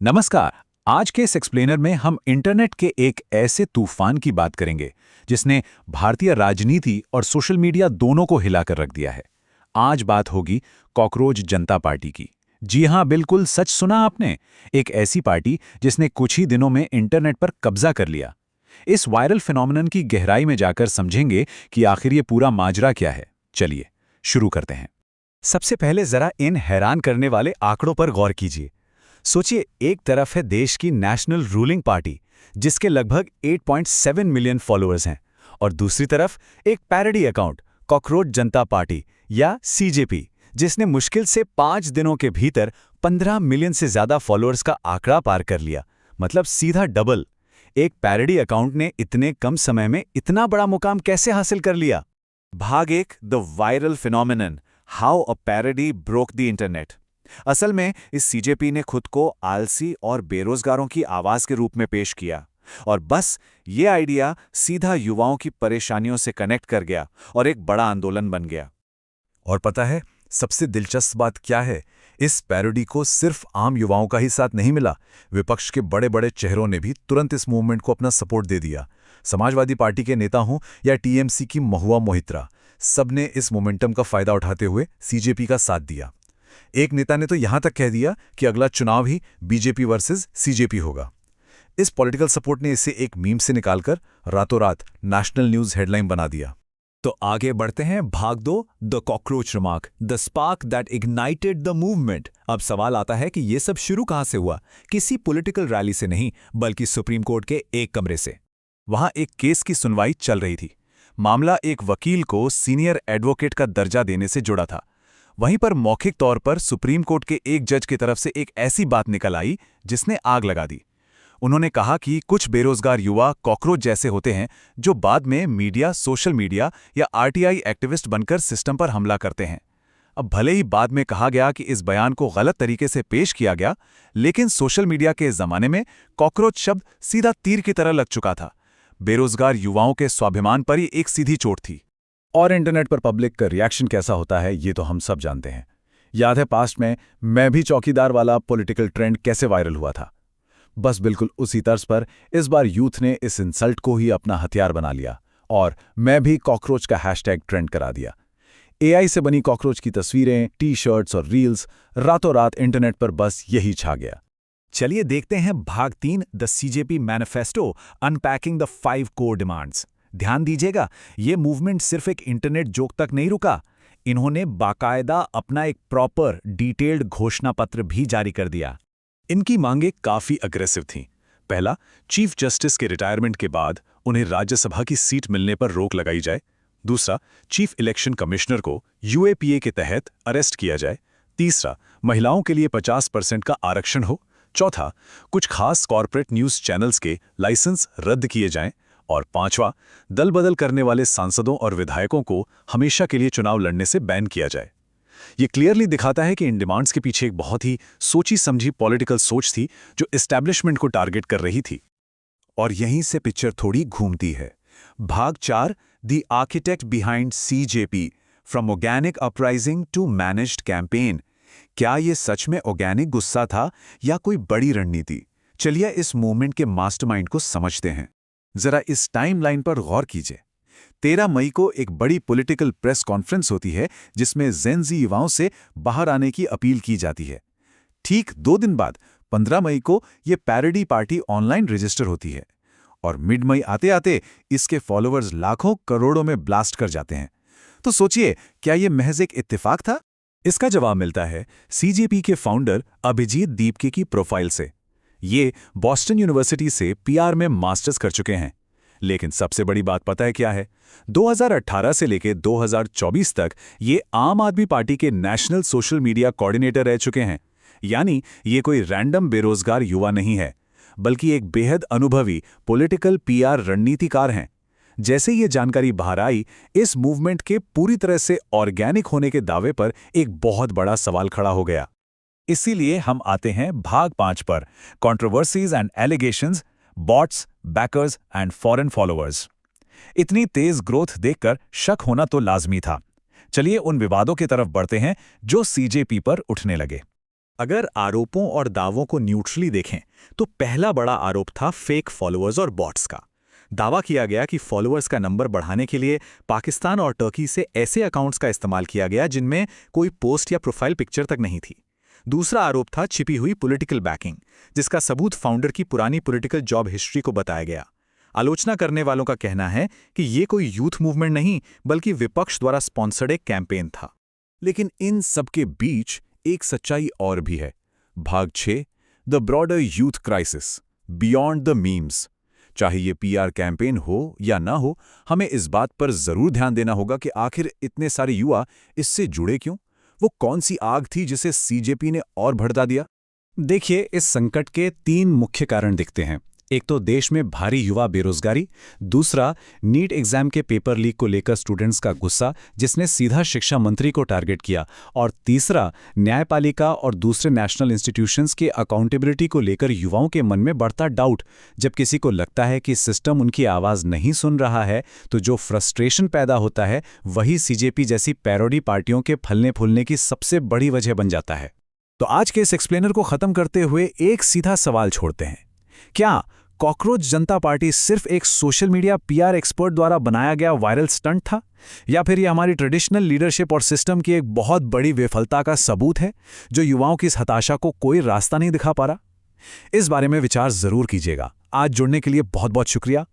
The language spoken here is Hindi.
नमस्कार। आज के इस एक्सप्लेनर में हम इंटरनेट के एक ऐसे तूफान की बात करेंगे जिसने भारतीय राजनीति और सोशल मीडिया दोनों को हिलाकर रख दिया है। आज बात होगी कॉकरोच जनता पार्टी की। जी हां, बिल्कुल सच सुना आपने। एक ऐसी पार्टी जिसने कुछ ही दिनों में इंटरनेट पर कब्जा कर लिया। इस वायरल फिनोमेनन की गहराई में जाकर समझेंगे कि आखिर ये पूरा माजरा क्या है। चलिए शुरू करते हैं। सबसे पहले जरा इन हैरान करने वाले आंकड़ों पर गौर कीजिए। सोचिए, एक तरफ है देश की नेशनल रूलिंग पार्टी जिसके लगभग 8.7 मिलियन फॉलोअर्स हैं, और दूसरी तरफ एक पैरोडी अकाउंट कॉकरोच जनता पार्टी या सीजेपी जिसने मुश्किल से 5 दिनों के भीतर 15 मिलियन से ज्यादा फॉलोअर्स का आंकड़ा पार कर लिया। मतलब सीधा डबल। एक पैरोडी अकाउंट ने इतने कम समय में इतना बड़ा मुकाम कैसे हासिल कर लिया? भाग 1, the viral phenomenon, how a parody broke the internet. असल में इस सीजेपी ने खुद को आलसी और बेरोजगारों की आवाज के रूप में पेश किया, और बस ये आइडिया सीधा युवाओं की परेशानियों से कनेक्ट कर गया और एक बड़ा आंदोलन बन गया। और पता है सबसे दिलचस्प बात क्या है? इस पैरोडी को सिर्फ आम युवाओं का ही साथ नहीं मिला, विपक्ष के बड़े बड़े चेहरों ने भी तुरंत इस मूवमेंट को अपना सपोर्ट दे दिया। समाजवादी पार्टी के नेता हों या टीएमसी की महुआ मोहित्रा, सबने इस मोमेंटम का फायदा उठाते हुए सीजेपी का साथ दिया। एक नेता ने तो यहां तक कह दिया कि अगला चुनाव ही बीजेपी वर्सेस सीजेपी होगा। इस पॉलिटिकल सपोर्ट ने इसे एक मीम से निकालकर रातों रात नेशनल न्यूज हेडलाइन बना दिया। तो आगे बढ़ते हैं। भाग 2, the cockroach remark, the spark that ignited the movement. अब सवाल आता है कि यह सब शुरू कहां से हुआ? किसी पॉलिटिकल रैली से नहीं, बल्कि सुप्रीम कोर्ट के एक कमरे से। वहां एक केस की सुनवाई चल रही थी। मामला एक वकील को सीनियर एडवोकेट का दर्जा देने से जुड़ा था। वहीं पर मौखिक तौर पर सुप्रीम कोर्ट के एक जज की तरफ से एक ऐसी बात निकल आई जिसने आग लगा दी। उन्होंने कहा कि कुछ बेरोजगार युवा कॉकरोच जैसे होते हैं जो बाद में मीडिया, सोशल मीडिया या आरटीआई एक्टिविस्ट बनकर सिस्टम पर हमला करते हैं। अब भले ही बाद में कहा गया कि इस बयान को गलत तरीके से पेश किया गया, लेकिन सोशल मीडिया के जमाने में कॉकरोच शब्द सीधा तीर की तरह लग चुका था। बेरोजगार युवाओं के स्वाभिमान पर ही एक सीधी चोट थी। और इंटरनेट पर पब्लिक का रिएक्शन कैसा होता है ये तो हम सब जानते हैं। याद है पास्ट में मैं भी चौकीदार वाला पॉलिटिकल ट्रेंड कैसे वायरल हुआ था। बस बिल्कुल उसी तर्ज पर इस बार यूथ ने इस इंसल्ट को ही अपना हथियार बना लिया और मैं भी कॉकरोच का हैशटैग ट्रेंड करा दिया। एआई से बनी कॉकरोच की तस्वीरें, टी-शर्ट्स और रील्स रातों रात इंटरनेट पर बस यही छा गया। चलिए देखते हैं भाग 3, the CJP manifesto, unpacking the 5 core demands. ध्यान दीजिएगा, ये मूवमेंट सिर्फ एक इंटरनेट जोक तक नहीं रुका। इन्होंने बाकायदा अपना एक प्रॉपर डिटेल्ड घोषणा पत्र भी जारी कर दिया। इनकी मांगें काफी अग्रेसिव थीं। पहला, चीफ जस्टिस के रिटायरमेंट के बाद उन्हें राज्यसभा की सीट मिलने पर रोक लगाई जाए। दूसरा, चीफ इलेक्शन कमिश्नर को यूएपीए के तहत अरेस्ट किया जाए। तीसरा, महिलाओं के लिए 50% का आरक्षण हो। चौथा, कुछ खास कॉरपोरेट न्यूज चैनल्स के लाइसेंस रद्द किए जाएं। और पांचवा, दल बदल करने वाले सांसदों और विधायकों को हमेशा के लिए चुनाव लड़ने से बैन किया जाए। ये क्लियरली दिखाता है कि इन डिमांड्स के पीछे एक बहुत ही सोची समझी पॉलिटिकल सोच थी जो एस्टैब्लिशमेंट को टारगेट कर रही थी। और यहीं से पिक्चर थोड़ी घूमती है। भाग 4, the architect behind CJP, from organic uprising to managed campaign. क्या ये सच में ऑर्गेनिक गुस्सा था या कोई बड़ी रणनीति? चलिए इस मूवमेंट के मास्टरमाइंड को समझते हैं। जरा इस टाइमलाइन पर गौर कीजिए। 13 मई को एक बड़ी पॉलिटिकल प्रेस कॉन्फ्रेंस होती है जिसमें जेन ज़ी युवाओं से बाहर आने की अपील की जाती है। ठीक 2 दिन बाद 15 मई को यह पैरोडी पार्टी ऑनलाइन रजिस्टर होती है, और मिड मई आते आते इसके फॉलोअर्स लाखों करोड़ों में ब्लास्ट कर जाते हैं। तो सोचिए, क्या यह महज एक इत्तेफाक था? इसका जवाब मिलता है सीजेपी के फाउंडर अभिजीत दीपके की प्रोफाइल से। ये बॉस्टन यूनिवर्सिटी से पीआर में मास्टर्स कर चुके हैं। लेकिन सबसे बड़ी बात पता है क्या है? 2018 से लेकर 2024 तक ये आम आदमी पार्टी के नेशनल सोशल मीडिया कोऑर्डिनेटर रह चुके हैं। यानी ये कोई रैंडम बेरोजगार युवा नहीं है, बल्कि एक बेहद अनुभवी पॉलिटिकल पीआर रणनीतिकार हैं। जैसे ये जानकारी बाहर आई, इस मूवमेंट के पूरी तरह से ऑर्गेनिक होने के दावे पर एक बहुत बड़ा सवाल खड़ा हो गया। इसीलिए हम आते हैं भाग 5 पर, controversies and allegations, bots, bakers and foreign followers. इतनी तेज ग्रोथ देखकर शक होना तो लाजमी था। चलिए उन विवादों की तरफ बढ़ते हैं जो सीजेपी पर उठने लगे। अगर आरोपों और दावों को न्यूट्रली देखें तो पहला बड़ा आरोप था फेक फॉलोअर्स और बॉट्स का। दावा किया गया कि फॉलोअर्स का नंबर बढ़ाने के लिए पाकिस्तान और टर्की से ऐसे अकाउंट्स का इस्तेमाल किया गया जिनमें कोई पोस्ट या प्रोफाइल पिक्चर तक नहीं थी। दूसरा आरोप था छिपी हुई पॉलिटिकल बैकिंग, जिसका सबूत फाउंडर की पुरानी पॉलिटिकल जॉब हिस्ट्री को बताया गया। आलोचना करने वालों का कहना है कि ये कोई यूथ मूवमेंट नहीं बल्कि विपक्ष द्वारा स्पॉन्सर्ड एक कैंपेन था। लेकिन इन सबके बीच एक सच्चाई और भी है। भाग 6, the broader youth crisis beyond the memes. चाहे ये पीआर कैंपेन हो या ना हो, हमें इस बात पर जरूर ध्यान देना होगा कि आखिर इतने सारे युवा इससे जुड़े क्यों? वो कौन सी आग थी जिसे सीजेपी ने और भड़का दिया? देखिए, इस संकट के 3 मुख्य कारण दिखते हैं। एक तो देश में भारी युवा बेरोजगारी, दूसरा नीट एग्जाम के पेपर लीक को लेकर स्टूडेंट्स का गुस्सा जिसने सीधा शिक्षा मंत्री को टारगेट किया, और तीसरा न्यायपालिका और दूसरे नेशनल इंस्टीट्यूशंस के अकाउंटेबिलिटी को लेकर युवाओं के मन में बढ़ता डाउट। जब किसी को लगता है कि सिस्टम उनकी आवाज़ नहीं सुन रहा है तो जो फ्रस्ट्रेशन पैदा होता है वही सीजेपी जैसी पैरोडी पार्टियों के फलने फूलने की सबसे बड़ी वजह बन जाता है। तो आज के इस एक्सप्लेनर को खत्म करते हुए एक सीधा सवाल छोड़ते हैं। क्या कॉकरोच जनता पार्टी सिर्फ एक सोशल मीडिया पीआर एक्सपर्ट द्वारा बनाया गया वायरल स्टंट था, या फिर ये हमारी ट्रेडिशनल लीडरशिप और सिस्टम की एक बहुत बड़ी विफलता का सबूत है जो युवाओं की इस हताशा को कोई रास्ता नहीं दिखा पा रहा? इस बारे में विचार जरूर कीजिएगा। आज जुड़ने के लिए बहुत बहुत शुक्रिया।